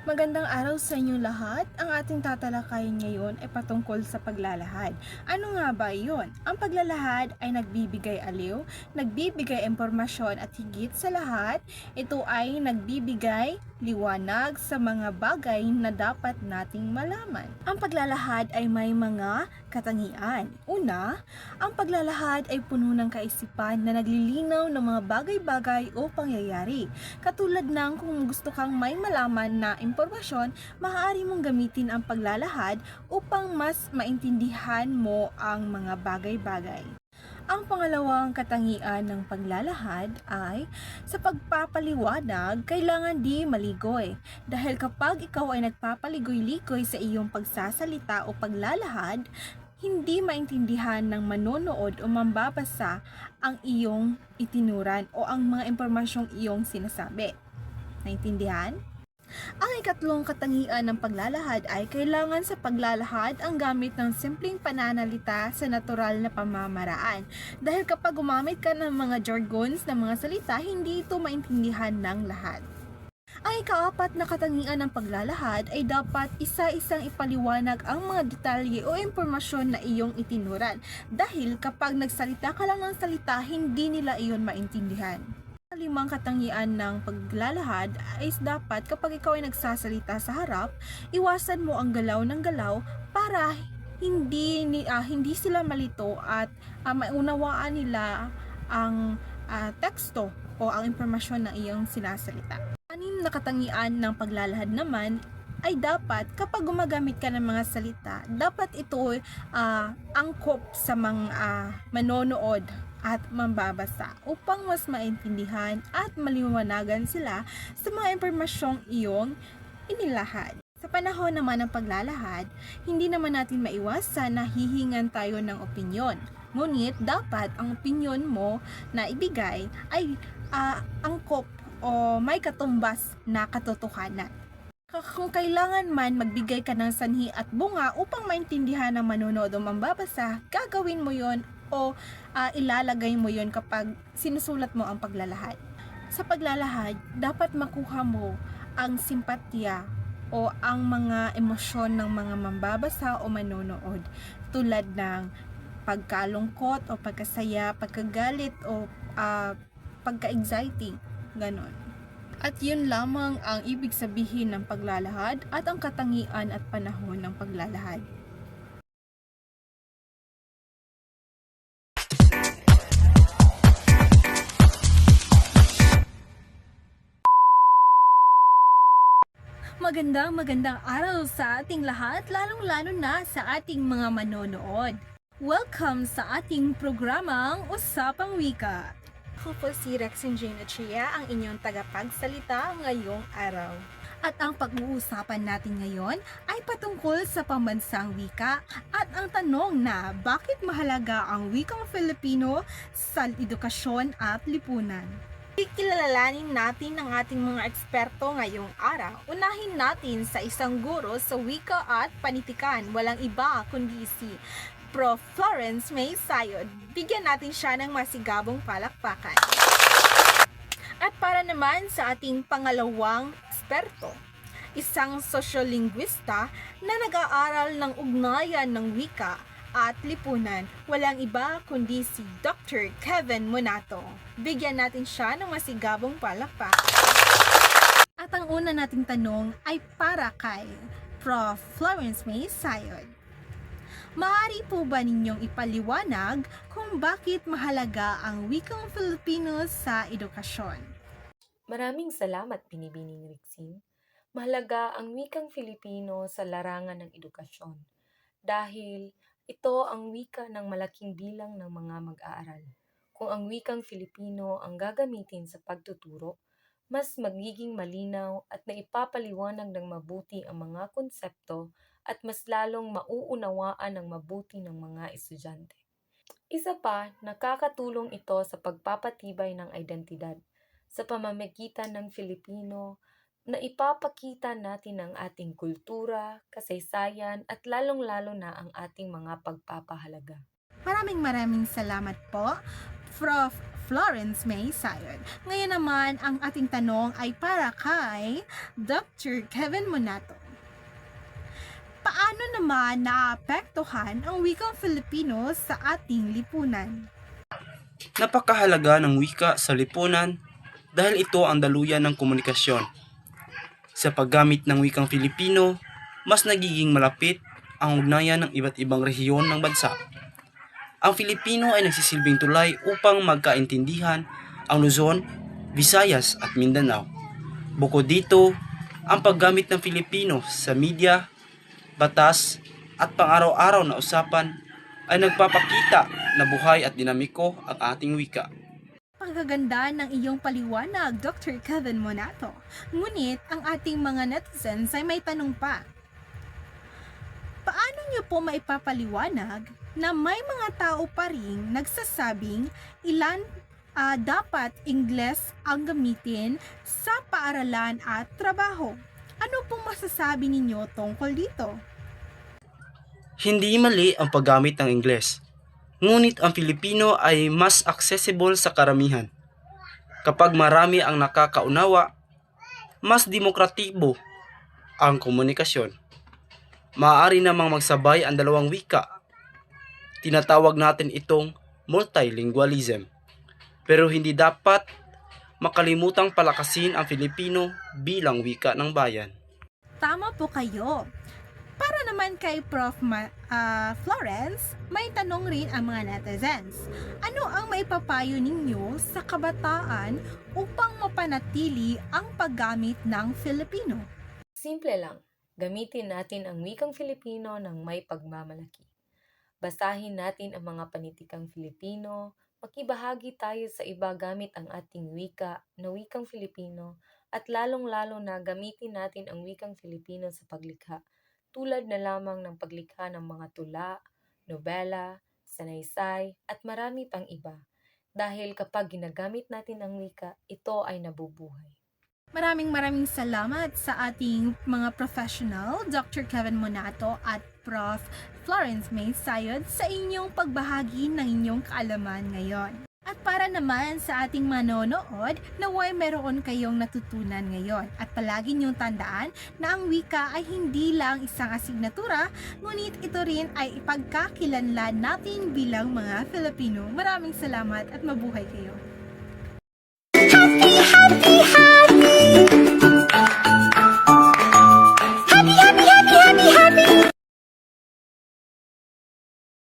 Magandang araw sa inyo lahat. Ang ating tatalakayin ngayon ay patungkol sa paglalahad. Ano nga ba iyon? Ang paglalahad ay nagbibigay aliw, nagbibigay impormasyon at higit sa lahat, ito ay nagbibigay liwanag sa mga bagay na dapat nating malaman. Ang paglalahad ay may mga katangian. Una, ang paglalahad ay puno ng kaisipan na naglilinaw ng mga bagay-bagay o pangyayari. Katulad ng kung gusto kang may malaman na impormasyon, maaari mong gamitin ang paglalahad upang mas maintindihan mo ang mga bagay-bagay. Ang pangalawang katangian ng paglalahad ay sa pagpapaliwanag, kailangan di maligoy. Dahil kapag ikaw ay nagpapaligoy-ligoy sa iyong pagsasalita o paglalahad, hindi maintindihan ng manonood o mambabasa ang iyong itinuran o ang mga impormasyong iyong sinasabi. Naintindihan? Ang ikatlong katangian ng paglalahad ay kailangan sa paglalahad ang gamit ng simpleng pananalita sa natural na pamamaraan. Dahil kapag gumamit ka ng mga jargons na mga salita, hindi ito maintindihan ng lahat. Ang ikaapat na katangian ng paglalahad ay dapat isa-isang ipaliwanag ang mga detalye o impormasyon na iyong itinuran. Dahil kapag nagsalita ka lang ng salita, hindi nila iyon maintindihan. Ang limang katangian ng paglalahad ay dapat kapag ikaw ay nagsasalita sa harap, iwasan mo ang galaw ng galaw para hindi sila malito at maunawaan nila ang teksto o ang impormasyon na iyong sinasalita. Anim na katangian ng paglalahad naman ay dapat kapag gumagamit ka ng mga salita, dapat ito angkop sa mga manonood at mambabasa upang mas maintindihan at maliwanagan sila sa mga impormasyong iyong inilahad. Sa panahon naman ng paglalahad, hindi naman natin maiwasan na hihingan tayo ng opinyon. Ngunit dapat ang opinyon mo na ibigay ay angkop o may katumbas na katotohanan. Kung kailangan man magbigay ka ng sanhi at bunga upang maintindihan ng manonood o mambabasa, gagawin mo yon o ilalagay mo yon kapag sinusulat mo ang paglalahad. Sa paglalahad, dapat makuha mo ang simpatya o ang mga emosyon ng mga mambabasa o manonood tulad ng pagkalungkot o pagkasaya, pagkagalit o pagka-exciting, ganon. At yun lamang ang ibig sabihin ng paglalahad at ang katangian at panahon ng paglalahad. Magandang araw sa ating lahat, lalong-lalo na sa ating mga manonood. Welcome sa ating programang Usapang Wika. Ako po si Rexin Jane Achia, ang inyong tagapagsalita ngayong araw. At ang pag-uusapan natin ngayon ay patungkol sa pambansang wika at ang tanong na bakit mahalaga ang wikang Filipino sa edukasyon at lipunan. Kilalanin natin ang ating mga eksperto ngayong araw. Unahin natin sa isang guro sa wika at panitikan, walang iba kundi si Prof. Florence May Sayod. Bigyan natin siya ng masigabong palakpakan. At para naman sa ating pangalawang eksperto, isang sosyolingwista na nag-aaral ng ugnayan ng wika at lipunan, walang iba kundi si Dr. Kevin Monato. Bigyan natin siya ng masigabong palakpakan. At ang una nating tanong ay para kay Prof. Florence May Sayod. Maaari po ba ninyong ipaliwanag kung bakit mahalaga ang wikang Filipino sa edukasyon? Maraming salamat, Binibining Rixin. Mahalaga ang wikang Filipino sa larangan ng edukasyon dahil ito ang wika ng malaking bilang ng mga mag-aaral. Kung ang wikang Filipino ang gagamitin sa pagtuturo, mas magiging malinaw at naipapaliwanag ng mabuti ang mga konsepto at mas lalong mauunawaan ng mabuti ng mga estudyante. Isa pa, nakakatulong ito sa pagpapatibay ng identidad sa pamamagitan ng Filipino na ipapakita natin ang ating kultura, kasaysayan at lalong-lalo na ang ating mga pagpapahalaga. Maraming salamat po, Prof. Florence May Sayod. Ngayon naman, ang ating tanong ay para kay Dr. Kevin Monato. Paano naman naapektuhan ang wikang Filipino sa ating lipunan? Napakahalaga ng wika sa lipunan dahil ito ang daluyan ng komunikasyon. Sa paggamit ng wikang Filipino, mas nagiging malapit ang ugnayan ng iba't ibang rehiyon ng bansa. Ang Filipino ay nagsisilbing tulay upang magkaintindihan ang Luzon, Visayas at Mindanao. Bukod dito, ang paggamit ng Filipino sa media, batas at pang-araw-araw na usapan ay nagpapakita na buhay at dinamiko ang ating wika. Pagkaganda ng iyong paliwanag, Dr. Kevin Monato. Ngunit ang ating mga netizens ay may tanong pa. Paano niyo po maipapaliwanag na may mga tao pa ring nagsasabing ilan dapat Ingles ang gamitin sa paaralan at trabaho? Ano pong masasabi ninyo tungkol dito? Hindi mali ang paggamit ng Ingles, ngunit ang Filipino ay mas accessible sa karamihan. Kapag marami ang nakakaunawa, mas demokratibo ang komunikasyon. Maaari namang magsabay ang dalawang wika. Tinatawag natin itong multilingualism. Pero hindi dapat makalimutang palakasin ang Filipino bilang wika ng bayan. Tama po kayo. Para naman kay Prof. Florence, may tanong rin ang mga netizens. Ano ang maipapayo ninyo sa kabataan upang mapanatili ang paggamit ng Filipino? Simple lang, gamitin natin ang wikang Filipino ng may pagmamalaki. Basahin natin ang mga panitikang Filipino, makibahagi tayo sa iba gamit ang ating wika na wikang Filipino at lalong-lalo na gamitin natin ang wikang Filipino sa paglikha, tulad na lamang ng paglikha ng mga tula, nobela, sanaysay at marami pang iba. Dahil kapag ginagamit natin ang wika, ito ay nabubuhay. Maraming salamat sa ating mga professional, Dr. Kevin Monato at Prof. Florence May Sayod sa inyong pagbahagi ng inyong kaalaman ngayon. At para naman sa ating manonood, naway meron kayong natutunan ngayon. At palagi niyong tandaan na ang wika ay hindi lang isang asignatura, ngunit ito rin ay ipagkakilanlan natin bilang mga Filipino. Maraming salamat at mabuhay kayo.